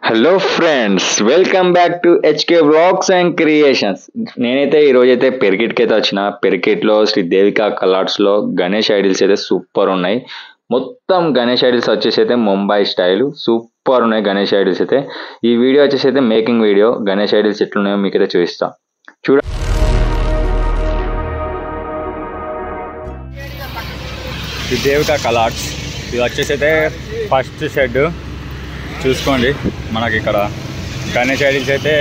Hello friends, welcome back to HK vlogs and creations. నేనైతే ఈరోజు అయితే పెరికెట్కి అయితే వచ్చిన. పెరికెట్లో శ్రీ దేవికా కలర్స్లో గణేష్ ఐడిల్స్ అయితే సూపర్ ఉన్నాయి. మొత్తం గణేష్ ఐడిల్స్ వచ్చేసి అయితే ముంబై స్టైల్ సూపర్ ఉన్నాయి. గణేష్ ఐడిల్స్ అయితే ఈ వీడియో వచ్చేసి అయితే మేకింగ్ వీడియో. గణేష్ ఐడిల్స్ ఎట్లున్నాయో మీకు అయితే చూపిస్తా. చూడ శ్రీ దేవికా కలర్స్ ఇది వచ్చేసి అయితే ఫస్ట్ షెడ్ చూసుకోండి. మనకి ఇక్కడ గణేష్ ఐడిల్స్ అయితే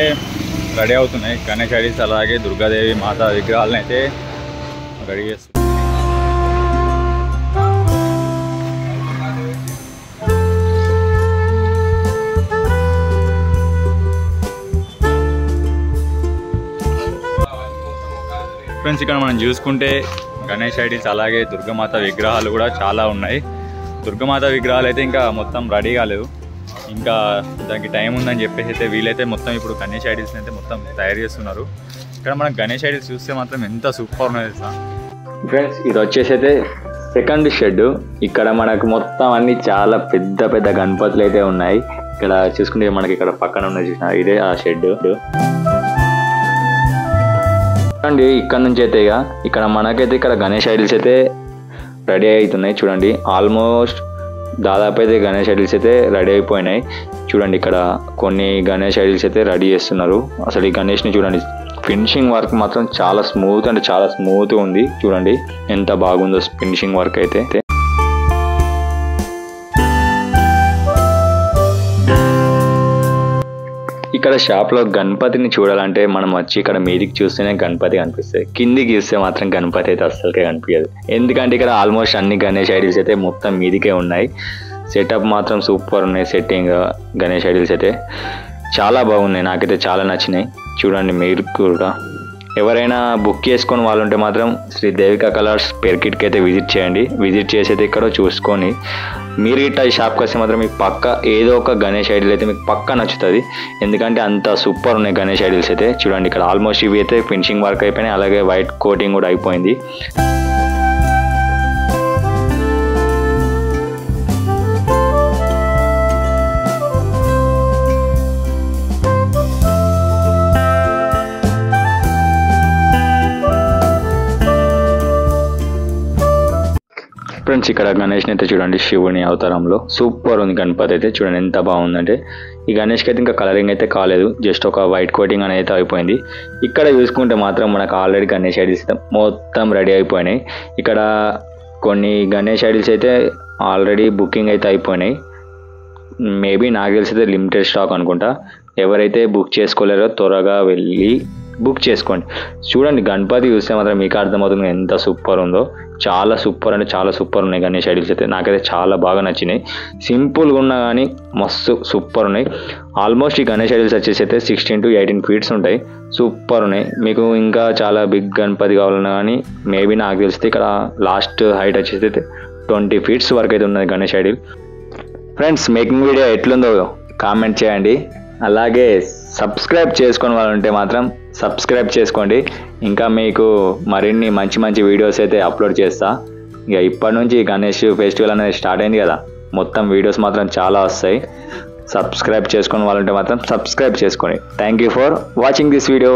రెడీ అవుతున్నాయి. గణేష్ ఐడిల్స్ అలాగే దుర్గాదేవి మాతా విగ్రహాలను అయితే రెడీ చేస్తున్నాయి. ఫ్రెండ్స్, ఇక్కడ మనం చూసుకుంటే గణేష్ ఐడిల్స్ అలాగే దుర్గామాత విగ్రహాలు కూడా చాలా ఉన్నాయి. దుర్గామాత విగ్రహాలు అయితే ఇంకా మొత్తం రెడీ కాలేదు, ఇంకా దానికి టైం ఉందని చెప్పేసి అయితే వీళ్ళైతే మొత్తం ఇప్పుడు గణేష్ ఐడిల్స్ అయితే మొత్తం తయారు చేస్తున్నారు. ఇక్కడ మనం గణేష్ ఐడిల్స్ చూస్తే మాత్రం ఎంత సూపర్ ఉన్నది తెలుసా ఫ్రెండ్స్. ఇది వచ్చేసి అయితే సెకండ్ షెడ్. ఇక్కడ మనకు మొత్తం అన్ని చాలా పెద్ద పెద్ద గణపతులు అయితే ఉన్నాయి. ఇక్కడ చూసుకుంటే మనకి ఇక్కడ పక్కన ఉన్నది చూసిన ఇదే ఆ షెడ్. చూడండి, ఇక్కడ నుంచి అయితే ఇక్కడ మనకైతే ఇక్కడ గణేష్ ఐడిల్స్ అయితే రెడీ అవుతున్నాయి. చూడండి, ఆల్మోస్ట్ దాదాపు అయితే గణేష్ ఐడిల్స్ అయితే రెడీ అయిపోయినాయి. చూడండి, ఇక్కడ కొన్ని గణేష్ ఐడిల్స్ అయితే రెడీ చేస్తున్నారు. అసలు ఈ గణేష్ని చూడండి, ఫినిషింగ్ వర్క్ మాత్రం చాలా స్మూత్ అంటే చాలా స్మూత్ ఉంది. చూడండి ఎంత బాగుందో ఫినిషింగ్ వర్క్ అయితే. ఇక్కడ షాప్లో గణపతిని చూడాలంటే మనం వచ్చి ఇక్కడ మీదికి చూస్తేనే గణపతి కనిపిస్తుంది, కిందికి చూస్తే మాత్రం గణపతి అయితే అస్సలకే కనిపించదు. ఎందుకంటే ఇక్కడ ఆల్మోస్ట్ అన్ని గణేష్ ఐడిల్స్ అయితే మొత్తం మీదికే ఉన్నాయి. సెటప్ మాత్రం సూపర్ ఉన్నాయి. సెట్టింగ్ గణేష్ ఐడిల్స్ అయితే చాలా బాగున్నాయి, నాకైతే చాలా నచ్చినాయి. చూడండి మీరు కూడా ఎవరైనా బుక్ చేసుకొని వాళ్ళు ఉంటే మాత్రం శ్రీ దేవికా కలర్స్ పెరికిట్కి అయితే విజిట్ చేయండి. విజిట్ చేసి అయితే ఇక్కడ చూసుకొని మీరు ఇట్లా ఈ షాప్కి వస్తే మాత్రం మీకు పక్క ఏదో ఒక గణేష్ ఐడిల్ అయితే మీకు పక్క నచ్చుతుంది. ఎందుకంటే అంత సూపర్ ఉన్నాయి గణేష్ ఐడిల్స్ అయితే. చూడండి, ఇక్కడ ఆల్మోస్ట్ ఇవి అయితే ఫినిషింగ్ వర్క్ అయిపోయినాయి, అలాగే వైట్ కోటింగ్ కూడా అయిపోయింది. ఫ్రెండ్స్, ఇక్కడ గణేష్ని అయితే చూడండి శివుని అవతారంలో సూపర్ ఉంది. గణపతి అయితే చూడండి ఎంత బాగుందంటే. ఈ గణేష్కి అయితే ఇంకా కలరింగ్ అయితే కాలేదు, జస్ట్ ఒక వైట్ కోటింగ్ అనేది అయితే అయిపోయింది. ఇక్కడ చూసుకుంటే మాత్రం మనకు ఆల్రెడీ గణేష్ ఐడిల్స్ అయితే మొత్తం రెడీ అయిపోయినాయి. ఇక్కడ కొన్ని గణేష్ ఐడిల్స్ అయితే ఆల్రెడీ బుకింగ్ అయితే అయిపోయినాయి. మేబీ నాకు తెలిసి అయితే లిమిటెడ్ స్టాక్ అనుకుంటా. ఎవరైతే బుక్ చేసుకోలేరో త్వరగా వెళ్ళి బుక్ చేసుకోండి. చూడండి, గణపతి చూస్తే మాత్రం మీకు అర్థమవుతుంది ఎంత సూపర్ ఉందో. చాలా సూపర్ అంటే చాలా సూపర్ ఉన్నాయి గణేష్ ఐడిల్స్ అయితే. నాకైతే చాలా బాగా నచ్చినాయి. సింపుల్గా ఉన్నా కానీ మస్తు సూపర్ ఉన్నాయి. ఆల్మోస్ట్ ఈ గణేష్ ఐడిల్స్ వచ్చేసి అయితే 16 to 18 feet ఉంటాయి. సూపర్ ఉన్నాయి. మీకు ఇంకా చాలా బిగ్ గణపతి కావాలన్నా కానీ మేబీ నాకు తెలిస్తే ఇక్కడ లాస్ట్ హైట్ వచ్చేసి అయితే 20 feet వరకు అయితే ఉన్నది Ganesh idol. Friends, making video ఎట్లుందో కామెంట్ చేయండి. అలాగే సబ్స్క్రైబ్ చేసుకుని వాళ్ళు ఉంటే మాత్రం సబ్స్క్రైబ్ చేసుకోండి. ఇంకా మీకు మరిన్ని మంచి మంచి వీడియోస్ అయితే అప్లోడ్ చేస్తా. ఇక ఇప్పటి నుంచి గణేష్ ఫెస్టివల్ అనేది స్టార్ట్ అయింది కదా, మొత్తం వీడియోస్ మాత్రం చాలా వస్తాయి. సబ్స్క్రైబ్ చేసుకుని వాళ్ళు ఉంటే మాత్రం సబ్స్క్రైబ్ చేసుకోండి. Thank you for watching this video.